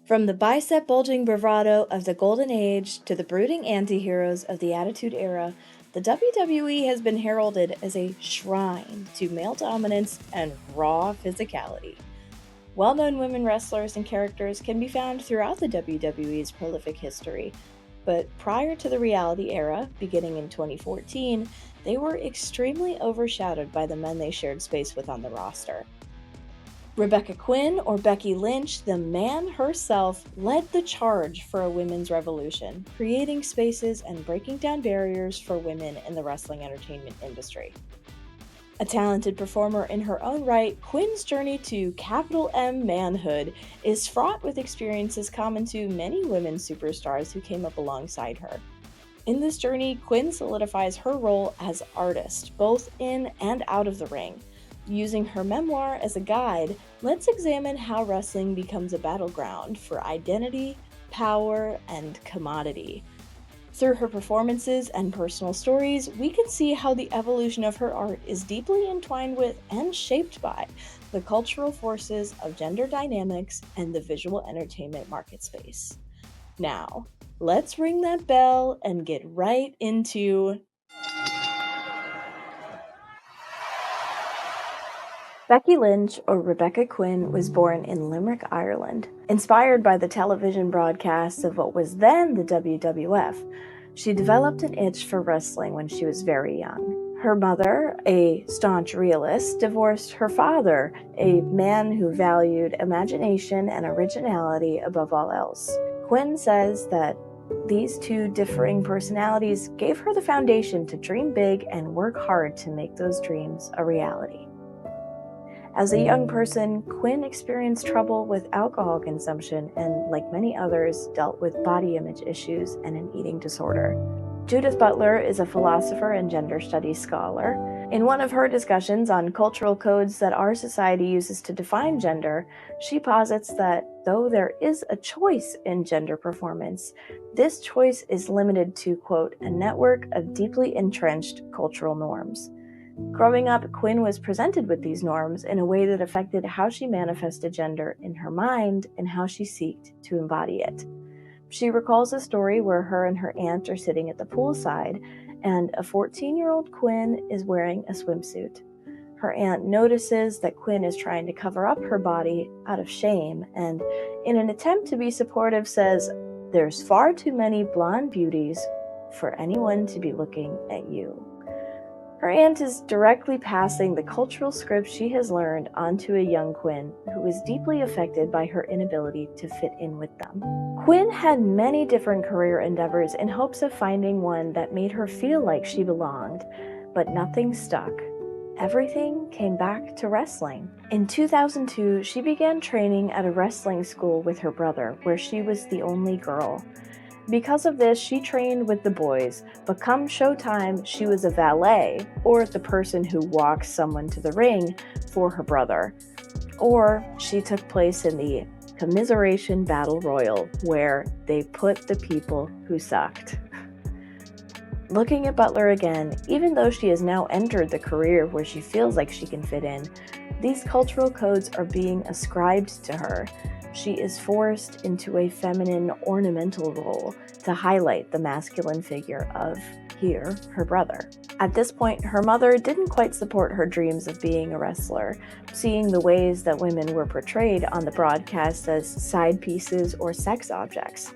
From the bicep-bulging bravado of the Golden Age to the brooding anti-heroes of the Attitude Era, the WWE has been heralded as a shrine to male dominance and raw physicality. Well-known women wrestlers and characters can be found throughout the WWE's prolific history, but prior to the reality era, beginning in 2014, they were extremely overshadowed by the men they shared space with on the roster. Rebecca Quinn, or Becky Lynch, the man herself, led the charge for a women's revolution, creating spaces and breaking down barriers for women in the wrestling entertainment industry. A talented performer in her own right, Quinn's journey to capital M manhood is fraught with experiences common to many women superstars who came up alongside her. In this journey, Quinn solidifies her role as artist, both in and out of the ring. Using her memoir as a guide, let's examine how wrestling becomes a battleground for identity, power, and commodity. Through her performances and personal stories, we can see how the evolution of her art is deeply entwined with and shaped by the cultural forces of gender dynamics and the visual entertainment market space. Now, let's ring that bell and get right into Becky Lynch, or Rebecca Quinn, was born in Limerick, Ireland. Inspired by the television broadcasts of what was then the WWF, she developed an itch for wrestling when she was very young. Her mother, a staunch realist, divorced her father, a man who valued imagination and originality above all else. Quinn says that these two differing personalities gave her the foundation to dream big and work hard to make those dreams a reality. As a young person, Quinn experienced trouble with alcohol consumption and, like many others, dealt with body image issues and an eating disorder. Judith Butler is a philosopher and gender studies scholar. In one of her discussions on cultural codes that our society uses to define gender, she posits that though there is a choice in gender performance, this choice is limited to, quote, a network of deeply entrenched cultural norms. Growing up, Quinn was presented with these norms in a way that affected how she manifested gender in her mind and how she sought to embody it. She recalls a story where her and her aunt are sitting at the poolside, and a 14-year-old Quinn is wearing a swimsuit. Her aunt notices that Quinn is trying to cover up her body out of shame, and in an attempt to be supportive says, "There's far too many blonde beauties for anyone to be looking at you." Her aunt is directly passing the cultural script she has learned onto a young Quinn who is deeply affected by her inability to fit in with them. Quinn had many different career endeavors in hopes of finding one that made her feel like she belonged, but nothing stuck. Everything came back to wrestling. In 2002, she began training at a wrestling school with her brother, where she was the only girl. Because of this, she trained with the boys, but come showtime, she was a valet, or the person who walks someone to the ring for her brother. Or she took place in the commiseration battle royal, where they put the people who sucked. Looking at Butler again, even though she has now entered the career where she feels like she can fit in, these cultural codes are being ascribed to her. She is forced into a feminine ornamental role to highlight the masculine figure of, here, her brother. At this point, her mother didn't quite support her dreams of being a wrestler, seeing the ways that women were portrayed on the broadcast as side pieces or sex objects.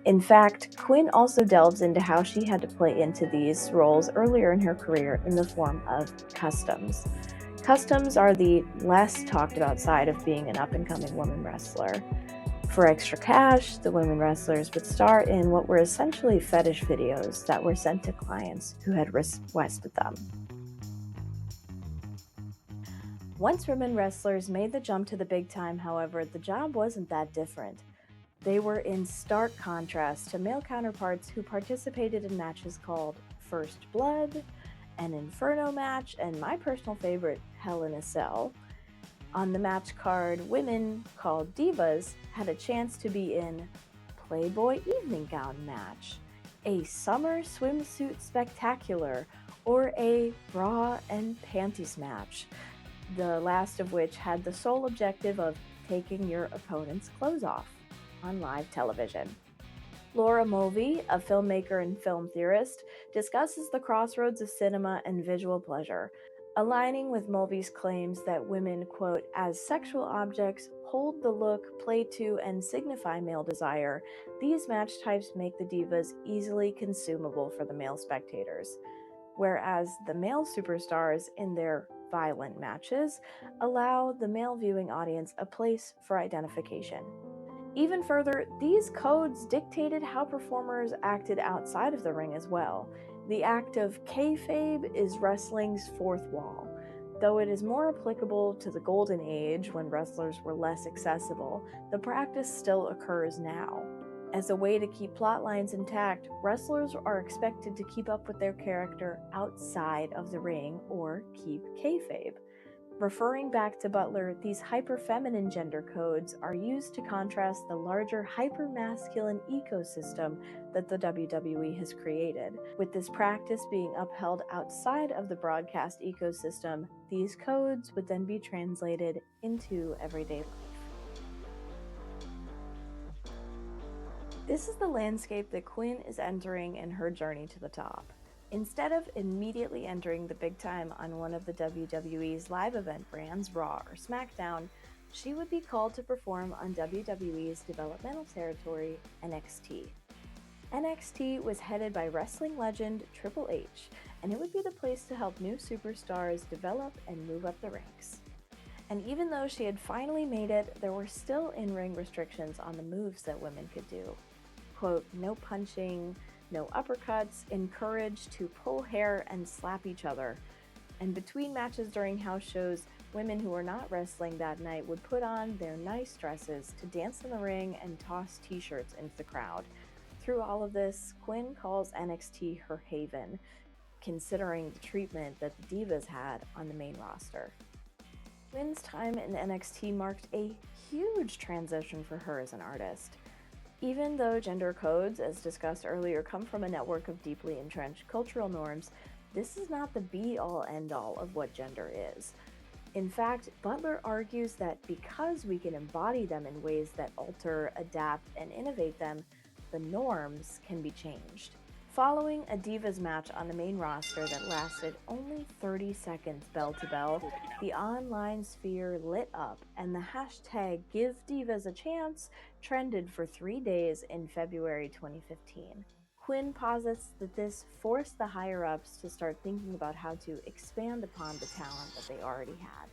In fact, Quinn also delves into how she had to play into these roles earlier in her career in the form of customs. Customs are the less talked about side of being an up-and-coming woman wrestler. For extra cash, the women wrestlers would star in what were essentially fetish videos that were sent to clients who had requested them. Once women wrestlers made the jump to the big time, however, the job wasn't that different. They were in stark contrast to male counterparts who participated in matches called First Blood, an Inferno match, and my personal favorite, Hell in a Cell. On the match card, women, called divas, had a chance to be in Playboy Evening Gown match, a Summer Swimsuit Spectacular, or a Bra and Panties match, the last of which had the sole objective of taking your opponent's clothes off. on live television. Laura Mulvey, a filmmaker and film theorist, discusses the crossroads of cinema and visual pleasure, aligning with Mulvey's claims that women, quote, as sexual objects, hold the look, play to, and signify male desire. These match types make the divas easily consumable for the male spectators, whereas the male superstars in their violent matches allow the male viewing audience a place for identification. Even further, these codes dictated how performers acted outside of the ring as well. The act of kayfabe is wrestling's fourth wall. Though it is more applicable to the golden age when wrestlers were less accessible, the practice still occurs now. As a way to keep plot lines intact, wrestlers are expected to keep up with their character outside of the ring or keep kayfabe. Referring back to Butler, these hyper-feminine gender codes are used to contrast the larger hyper-masculine ecosystem that the WWE has created. With this practice being upheld outside of the broadcast ecosystem, these codes would then be translated into everyday life. This is the landscape that Quinn is entering in her journey to the top. Instead of immediately entering the big time on one of the WWE's live event brands, Raw or SmackDown, she would be called to perform on WWE's developmental territory, NXT. NXT was headed by wrestling legend Triple H, and it would be the place to help new superstars develop and move up the ranks. And even though she had finally made it, there were still in-ring restrictions on the moves that women could do. Quote, no punching, no uppercuts, encouraged to pull hair and slap each other. And between matches during house shows, women who were not wrestling that night would put on their nice dresses to dance in the ring and toss t-shirts into the crowd. Through all of this, Quinn calls NXT her haven, considering the treatment that the divas had on the main roster. Quinn's time in NXT marked a huge transition for her as an artist. Even though gender codes, as discussed earlier, come from a network of deeply entrenched cultural norms, this is not the be-all end-all of what gender is. In fact, Butler argues that because we can embody them in ways that alter, adapt, and innovate them, the norms can be changed. Following a Divas match on the main roster that lasted only 30 seconds bell to bell, the online sphere lit up and the hashtag #GiveDivasAChance trended for 3 days in February 2015. Quinn posits that this forced the higher-ups to start thinking about how to expand upon the talent that they already had.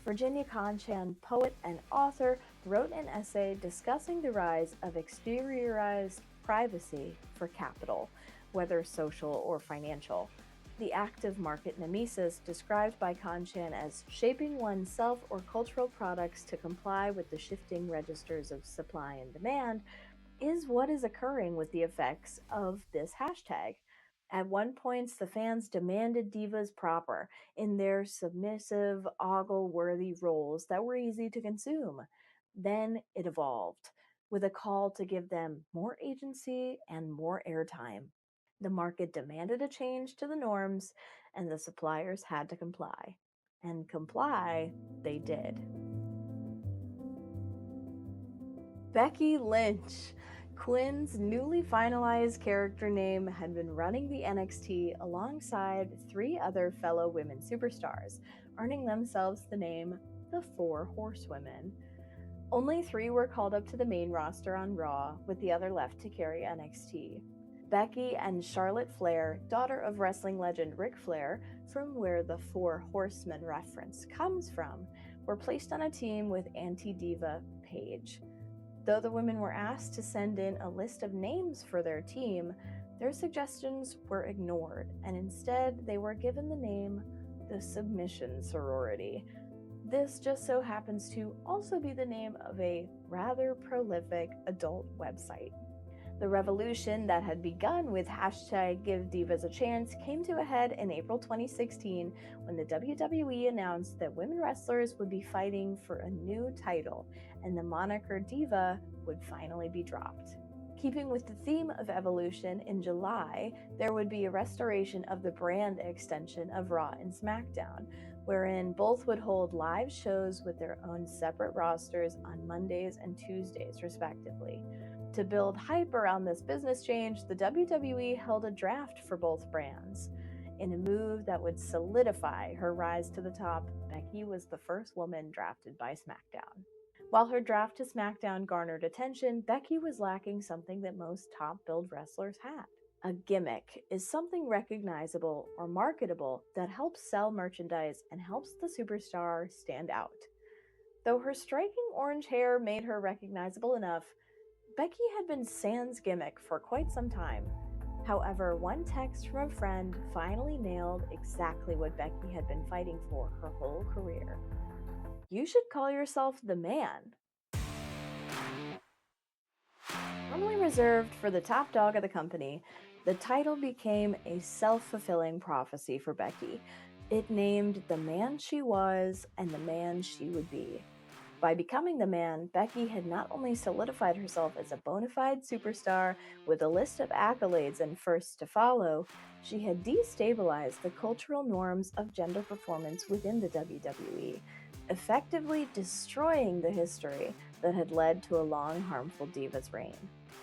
Virginia Conchan, poet and author, wrote an essay discussing the rise of exteriorized privacy for capital, whether social or financial. The active market nemesis, described by Conchan as shaping oneself or cultural products to comply with the shifting registers of supply and demand, is what is occurring with the effects of this hashtag. At one point, the fans demanded divas proper in their submissive, ogle-worthy roles that were easy to consume. Then it evolved, with a call to give them more agency and more airtime. The market demanded a change to the norms, and the suppliers had to comply. And comply they did. Becky Lynch. Quinn's newly finalized character name had been running the NXT alongside 3 other fellow women superstars, earning themselves the name the 4 Horsewomen. Only 3 were called up to the main roster on Raw, with the other left to carry NXT. Becky and Charlotte Flair, daughter of wrestling legend Ric Flair, from where the 4 Horsemen reference comes from, were placed on a team with anti-diva Paige. Though the women were asked to send in a list of names for their team, their suggestions were ignored, and instead they were given the name the Submission Sorority. This just so happens to also be the name of a rather prolific adult website. The revolution that had begun with hashtag #GiveDivasAChance came to a head in April 2016 when the WWE announced that women wrestlers would be fighting for a new title, and the moniker Diva would finally be dropped. Keeping with the theme of evolution, in July, there would be a restoration of the brand extension of Raw and SmackDown, wherein both would hold live shows with their own separate rosters on Mondays and Tuesdays, respectively. To build hype around this business change, the WWE held a draft for both brands. In a move that would solidify her rise to the top, Becky was the first woman drafted by SmackDown. While her draft to SmackDown garnered attention, Becky was lacking something that most top-billed wrestlers had. A gimmick is something recognizable or marketable that helps sell merchandise and helps the superstar stand out. Though her striking orange hair made her recognizable enough, Becky had been sans gimmick for quite some time. However, one text from a friend finally nailed exactly what Becky had been fighting for her whole career. "You should call yourself the Man." Normally reserved for the top dog of the company, the title became a self-fulfilling prophecy for Becky. It named the man she was and the man she would be. By becoming the Man, Becky had not only solidified herself as a bona fide superstar with a list of accolades and firsts to follow, she had destabilized the cultural norms of gender performance within the WWE, effectively destroying the history that had led to a long, harmful Divas reign.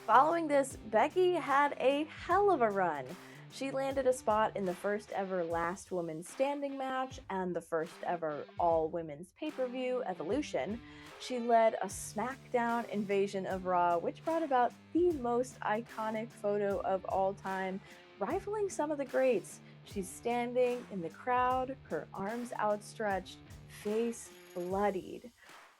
Following this, Becky had a hell of a run. She landed a spot in the first ever Last Woman Standing match and the first ever all-women's pay-per-view, Evolution. She led a SmackDown invasion of Raw, which brought about the most iconic photo of all time, rivaling some of the greats. She's standing in the crowd, her arms outstretched, face bloodied.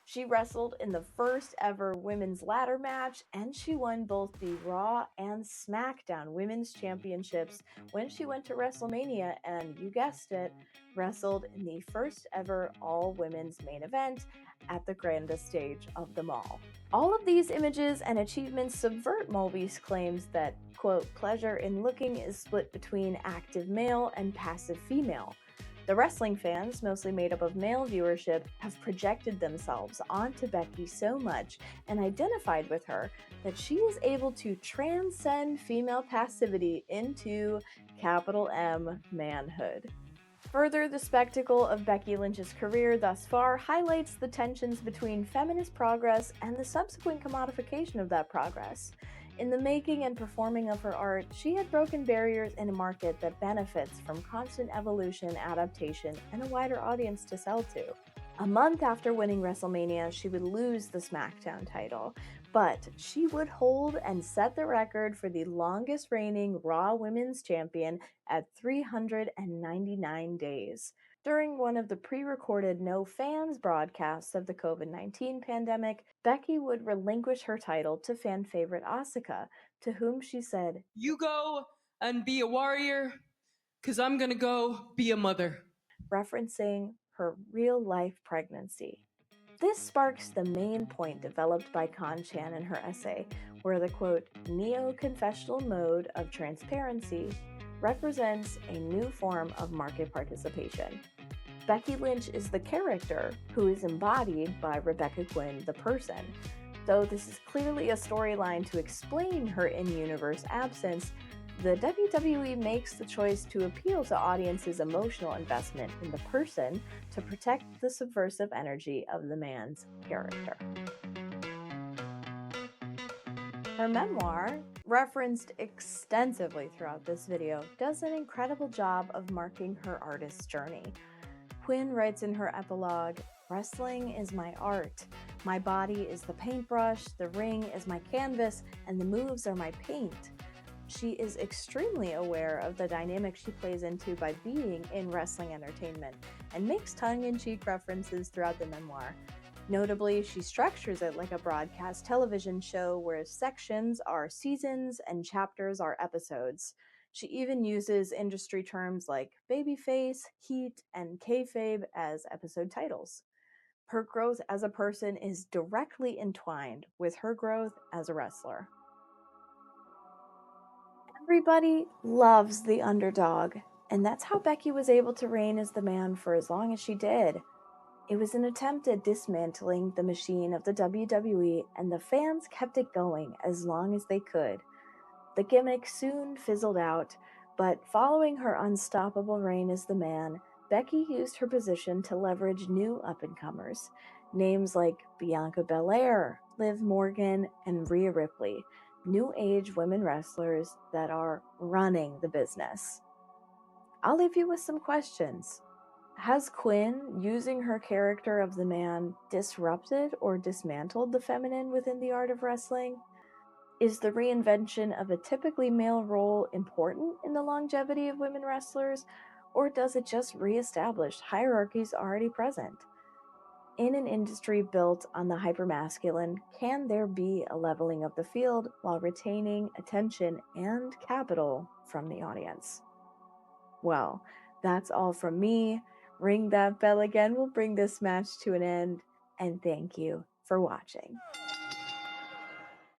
She wrestled in the first ever women's ladder match, and she won both the Raw and SmackDown Women's Championships when she went to WrestleMania and, you guessed it, wrestled in the first ever all-women's main event at the grandest stage of them all. All of these images and achievements subvert Mulvey's claims that, quote, pleasure in looking is split between active male and passive female. The wrestling fans, mostly made up of male viewership, have projected themselves onto Becky so much and identified with her that she is able to transcend female passivity into capital M manhood. Further, the spectacle of Becky Lynch's career thus far highlights the tensions between feminist progress and the subsequent commodification of that progress. In the making and performing of her art, she had broken barriers in a market that benefits from constant evolution, adaptation, and a wider audience to sell to. A month after winning WrestleMania, she would lose the SmackDown title, but she would hold and set the record for the longest reigning Raw Women's Champion at 399 days. During one of the pre-recorded no fans broadcasts of the COVID-19 pandemic, Becky would relinquish her title to fan favorite Asuka, to whom she said, "You go and be a warrior, 'cause I'm gonna go be a mother," referencing her real-life pregnancy. This sparks the main point developed by Con-Chan in her essay, where the quote, neo-confessional mode of transparency represents a new form of market participation. Becky Lynch is the character who is embodied by Rebecca Quinn, the person. Though this is clearly a storyline to explain her in-universe absence, the WWE makes the choice to appeal to audiences' emotional investment in the person to protect the subversive energy of the man's character. Her memoir, referenced extensively throughout this video, does an incredible job of marking her artist's journey. Quinn writes in her epilogue, "Wrestling is my art. My body is the paintbrush, the ring is my canvas, and the moves are my paint." She is extremely aware of the dynamic she plays into by being in wrestling entertainment, and makes tongue-in-cheek references throughout the memoir. Notably, she structures it like a broadcast television show where sections are seasons and chapters are episodes. She even uses industry terms like babyface, heat, and kayfabe as episode titles. Her growth as a person is directly entwined with her growth as a wrestler. Everybody loves the underdog, and that's how Becky was able to reign as the Man for as long as she did. It was an attempt at dismantling the machine of the WWE, and the fans kept it going as long as they could. The gimmick soon fizzled out, but following her unstoppable reign as the Man, Becky used her position to leverage new up-and-comers, names like Bianca Belair, Liv Morgan, and Rhea Ripley, new age women wrestlers that are running the business. I'll leave you with some questions. Has Quinn, using her character of the man, disrupted or dismantled the feminine within the art of wrestling? Is the reinvention of a typically male role important in the longevity of women wrestlers, or does it just reestablish hierarchies already present? In an industry built on the hypermasculine, can there be a leveling of the field while retaining attention and capital from the audience? Well, that's all from me. Ring that bell again will bring this match to an end, and thank you for watching.